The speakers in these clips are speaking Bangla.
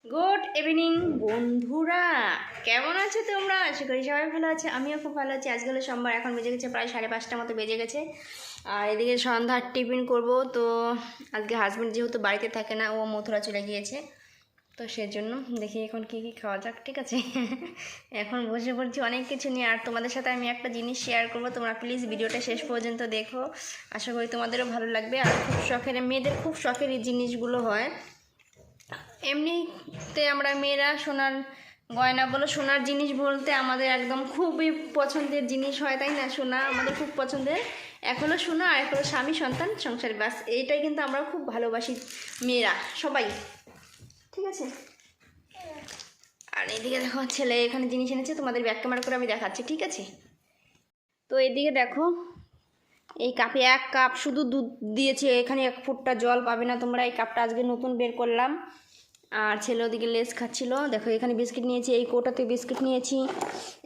গুড ইভিনিং বন্ধুরা, কেমন আছো তোমরা? আশা করি সবাই ভালো আছে। আমিও খুব ভালো আছি। আজকে হলো সোমবার, এখন বেজে গেছে প্রায় 5:30 মতো বেজে গেছে। আর এদিকে সন্ধ্যার টিফিন করব। তো আজকে হাজব্যান্ড যেহেতু বাড়িতে থাকে না, ও মথুরা চলে গিয়েছে, তো সেজন্য দেখি এখন কী কী খাওয়া যাক। ঠিক আছে এখন বসে পড়ছি অনেক কিছু নিয়ে, আর তোমাদের সাথে আমি একটা জিনিস শেয়ার করব। তোমরা প্লিজ ভিডিওটা শেষ পর্যন্ত দেখো, আশা করি তোমাদেরও ভালো লাগবে। আর খুব শখের, মেয়েদের খুব শখের এই জিনিসগুলো হয়। এমনিতে আমরা মেয়েরা সোনার গয়না বলো, সোনার জিনিস বলতে আমাদের একদম খুবই পছন্দের জিনিস হয়, তাই না? সোনা আমাদের খুব পছন্দের। এক হলো সোনা, আর এক হলো স্বামী, সন্তান, সংসার, বাস। এইটাই কিন্তু আমরা খুব ভালোবাসি মেয়েরা সবাই, ঠিক আছে? আর এইদিকে দেখো ছেলে এখানে জিনিস এনেছে, তোমাদের ব্যাক ক্যামেরা করে আমি দেখাচ্ছি, ঠিক আছে? তো এদিকে দেখো, এই কাপে 1 কাপ শুধু দুধ দিয়েছে, এখানে 1 ফুটটা জল পাবে না তোমরা। এই কাপটা আজকে নতুন বের করলাম। আর ছেলে ওদিকে লেস খাচ্ছিল। দেখো এখানে বিস্কিট নিয়েছি, এই কোটাতে বিস্কিট নিয়েছি,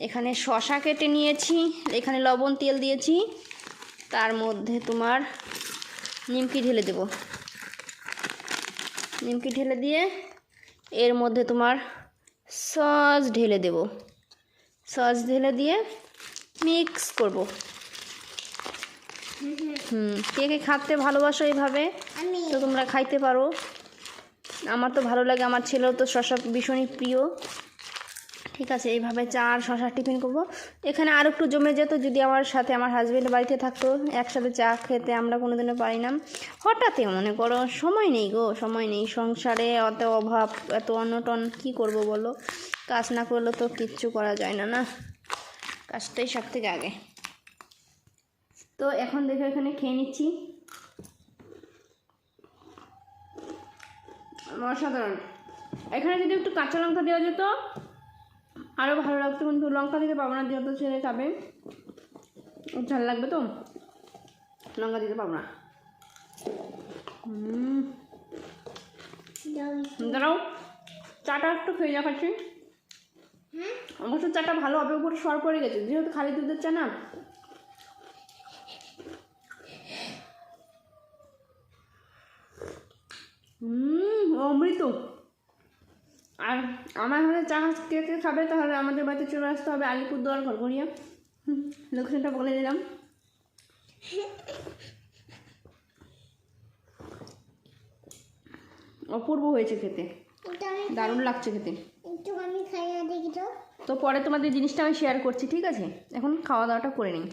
এখানে শশা কেটে নিয়েছি, এখানে লবণ তেল দিয়েছি, তার মধ্যে তোমার নিমকি ঢেলে দেব। নিমকি ঢেলে দিয়ে এর মধ্যে তোমার সস ঢেলে দেব। সস ঢেলে দিয়ে মিক্স করব। কে কে খাতে ভালোবাসো এইভাবে, তো তোমরা খাইতে পারো। আমার তো ভালো লাগে, আমার ছেলেও তো শশা ভীষণই প্রিয়। ঠিক আছে, এইভাবে চা আর শশার টিফিন করবো। এখানে আর একটু জমে যেত যদি আমার সাথে আমার হাজব্যান্ড বাড়িতে থাকতো, একসাথে চা খেতে আমরা কোনোদিনও পারি না। হঠাৎই মনে করো, সময় নেই গো, সময় নেই। সংসারে অত অভাব, এত অনটন, কী করব বলো? কাজ না করলে তো কিচ্ছু করা যায় না, না? কাজটাই সব থেকে আগে। তো এখন দেখো এখানে খেয়ে নিচ্ছি। অসাধারণ। এখানে যদি একটু কাঁচা লঙ্কা দেওয়া যেত আরও ভালো লাগতো, কিন্তু লঙ্কা দিতে পারবো না, যেহেতু ছেলে খাবে, ঝাল লাগবে তো, লঙ্কা দিতে পারবো না। দাঁড়াও, চাটা একটু খেয়ে দেখাচ্ছি। অবশ্য চাটা ভালো হবে, উপর সর পড়ে গেছে, যেহেতু খালি দুধের চা না। অমৃত। আর আমার হাতে চা কে কে খাবে, তাহলে আমাদের বাড়িতে চলে আসতে হবে, আলিপুরদুয়ার ঘরঘরিয়া। লোকেশনটা বলে দিলাম। অপূর্ব হয়েছে খেতে, দারুণ লাগছে খেতে। তো পরে তোমাদের জিনিসটা আমি শেয়ার করছি, ঠিক আছে? এখন খাওয়া দাওয়াটা করে নিই।